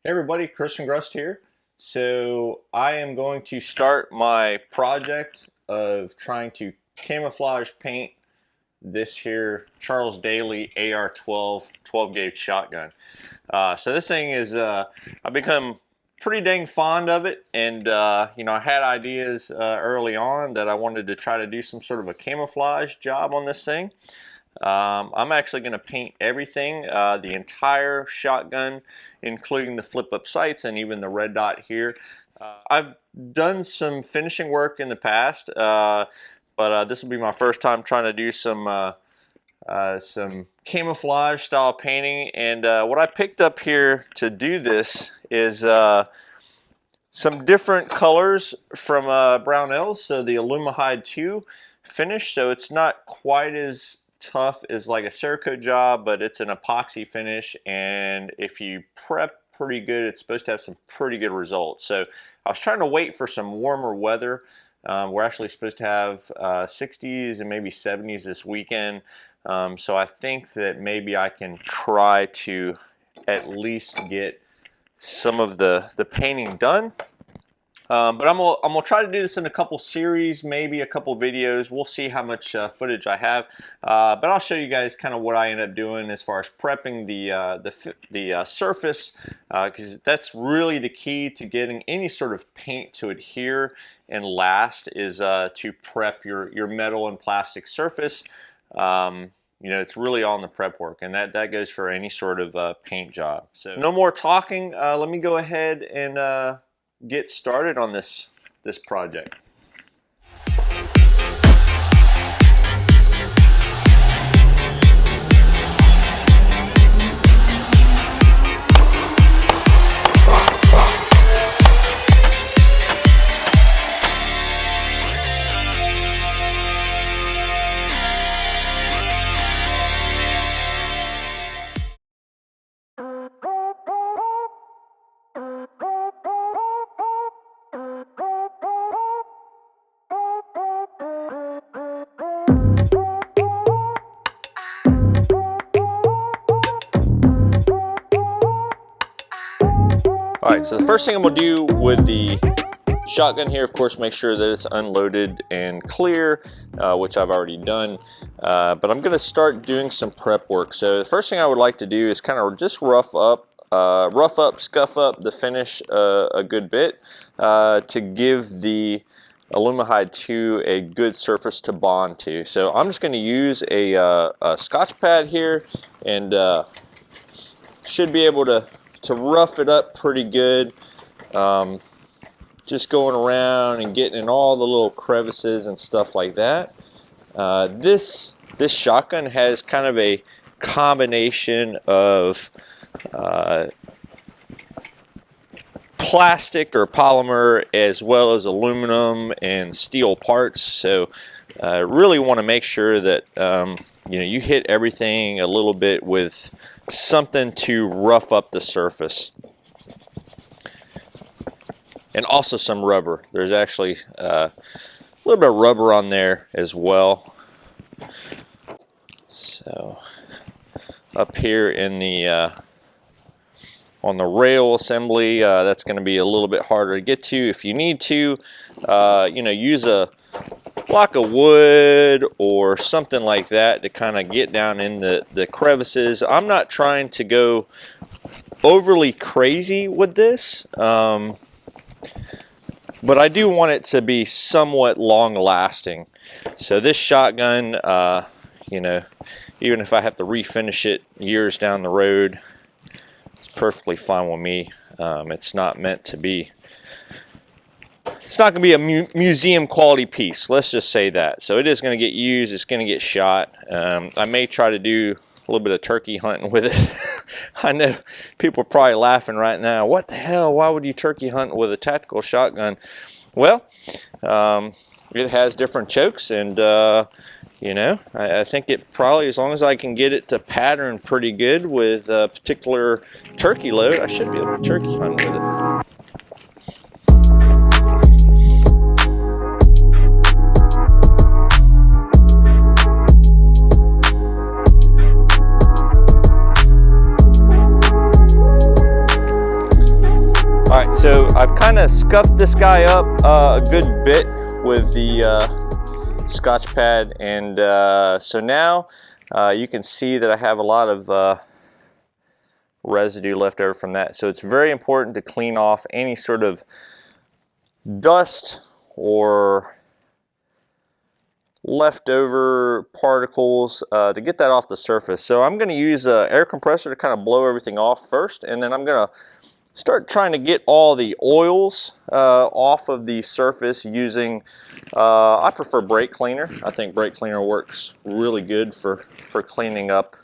Hey everybody, Chris from Grest here. So I am going to start my project of trying to camouflage paint this here Charles Daly AR-12 12-gauge shotgun. So this thing is, I've become pretty dang fond of it, and you know, I had ideas early on that I wanted to try to do some sort of a camouflage job on this thing. I'm actually going to paint everything, the entire shotgun, including the flip-up sights and even the red dot here. I've done some finishing work in the past, but this will be my first time trying to do some camouflage style painting. And what I picked up here to do this is some different colors from Brownells, so the Aluma-Hyde 2 finish. So it's not quite as tough as like a Cerakote job, but it's an epoxy finish, and if you prep pretty good, it's supposed to have some pretty good results. So I was trying to wait for some warmer weather. We're actually supposed to have 60s and maybe 70s this weekend, so I think that maybe I can try to at least get some of the painting done. But I'm gonna try to do this in a couple series, maybe a couple videos. We'll see how much footage I have, but I'll show you guys kind of what I end up doing as far as prepping the surface, because that's really the key to getting any sort of paint to adhere and last, is to prep your metal and plastic surface. You know, it's really all in the prep work, and that goes for any sort of paint job. So no more talking. Let me go ahead and get started on this project. Alright, so the first thing I'm going to do with the shotgun here, of course, make sure that it's unloaded and clear, which I've already done. But I'm going to start doing some prep work. So the first thing I would like to do is kind of just rough up, scuff up the finish a good bit to give the Alumahyde 2 a good surface to bond to. So I'm just going to use a Scotch pad here, and should be able to rough it up pretty good, just going around and getting in all the little crevices and stuff like that. This shotgun has kind of a combination of plastic or polymer as well as aluminum and steel parts, so I really want to make sure that you know, you hit everything a little bit with something to rough up the surface. And also some rubber. There's actually a little bit of rubber on there as well. So up here in the on the rail assembly, that's going to be a little bit harder to get to. If you need to, you know, use a block of wood or something like that to kind of get down in the crevices. I'm not trying to go overly crazy with this, but I do want it to be somewhat long lasting. So this shotgun, you know, even if I have to refinish it years down the road, it's perfectly fine with me. It's not meant to be, it's not going to be a museum quality piece, let's just say that. So it is going to get used, it's going to get shot. I may try to do a little bit of turkey hunting with it. I know people are probably laughing right now. What the hell, why would you turkey hunt with a tactical shotgun? Well, it has different chokes, and you know, I think it probably, as long as I can get it to pattern pretty good with a particular turkey load, I should be able to turkey hunt with it. So I've kind of scuffed this guy up a good bit with the Scotch pad, and so now you can see that I have a lot of residue left over from that. So it's very important to clean off any sort of dust or leftover particles to get that off the surface. So I'm going to use an air compressor to kind of blow everything off first, and then I'm going to start trying to get all the oils off of the surface using, I prefer brake cleaner. I think brake cleaner works really good for cleaning up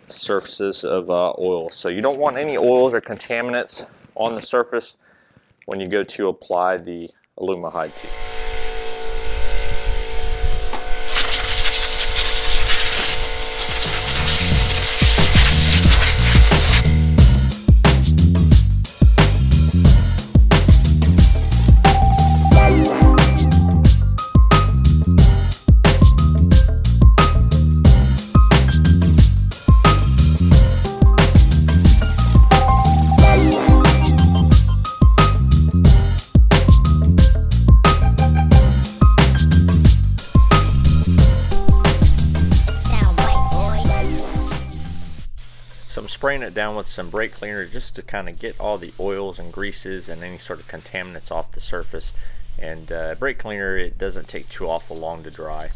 surfaces of oil. So you don't want any oils or contaminants on the surface when you go to apply the Alumahyde to. So I'm spraying it down with some brake cleaner just to kind of get all the oils and greases and any sort of contaminants off the surface. And brake cleaner, it doesn't take too awful long to dry.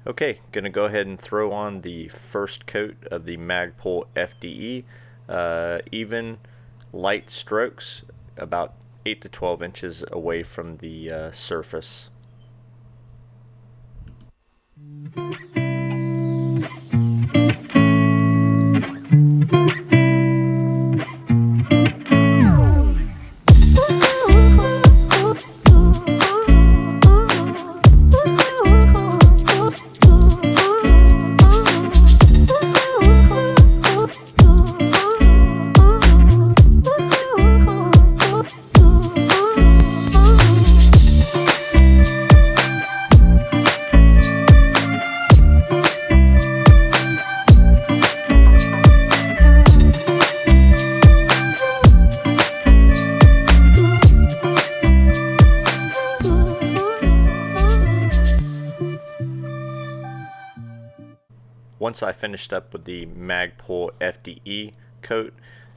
Okay, gonna go ahead and throw on the first coat of the Magpul FDE. Even light strokes, about 8 to 12 inches away from the surface. Once I finished up with the Magpul FDE coat,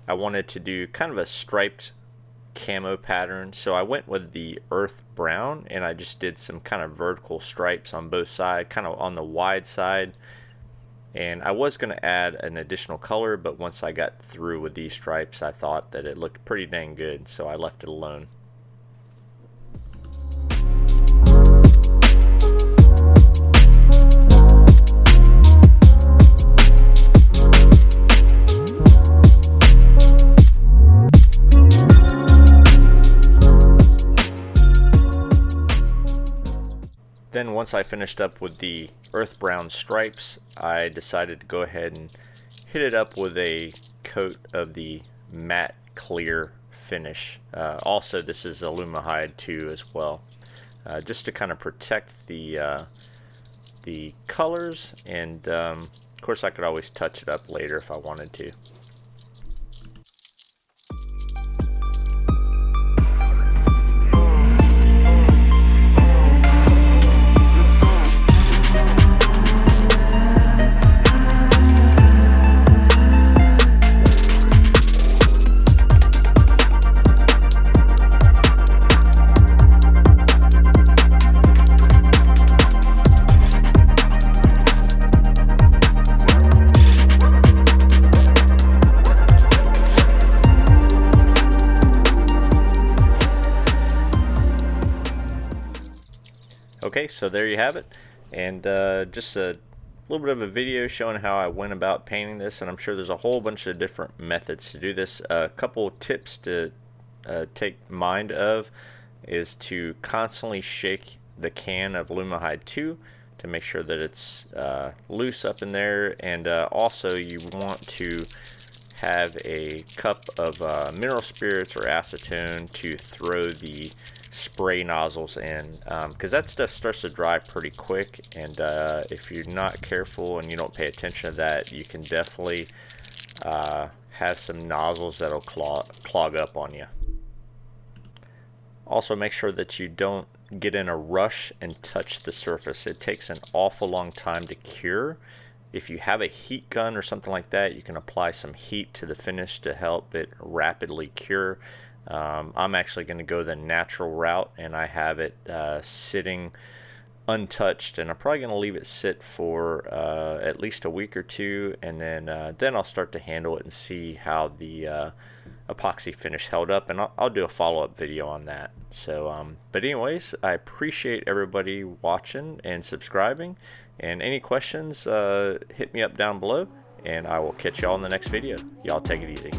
I wanted to do kind of a striped camo pattern, so I went with the earth brown and I just did some kind of vertical stripes on both sides, kind of on the wide side. And I was going to add an additional color, but once I got through with these stripes I thought that it looked pretty dang good, so I left it alone. Then once I finished up with the earth brown stripes, I decided to go ahead and hit it up with a coat of the matte clear finish. Also, this is Alumahyde too as well, just to kind of protect the colors, and of course I could always touch it up later if I wanted to. Okay, so there you have it, and just a little bit of a video showing how I went about painting this, and I'm sure there's a whole bunch of different methods to do this. A couple tips to take mind of is to constantly shake the can of Alumahyde 2 to make sure that it's loose up in there, and also you want to have a cup of mineral spirits or acetone to throw the spray nozzles in, because that stuff starts to dry pretty quick, and if you're not careful and you don't pay attention to that, you can definitely have some nozzles that'll clog up on you. Also, make sure that you don't get in a rush and touch the surface. It takes an awful long time to cure. If you have a heat gun or something like that, you can apply some heat to the finish to help it rapidly cure. I'm actually going to go the natural route, and I have it sitting untouched, and I'm probably going to leave it sit for at least a week or two, and then I'll start to handle it and see how the epoxy finish held up, and I'll do a follow-up video on that. So but anyways, I appreciate everybody watching and subscribing, and any questions, hit me up down below, and I will catch y'all in the next video. Y'all take it easy.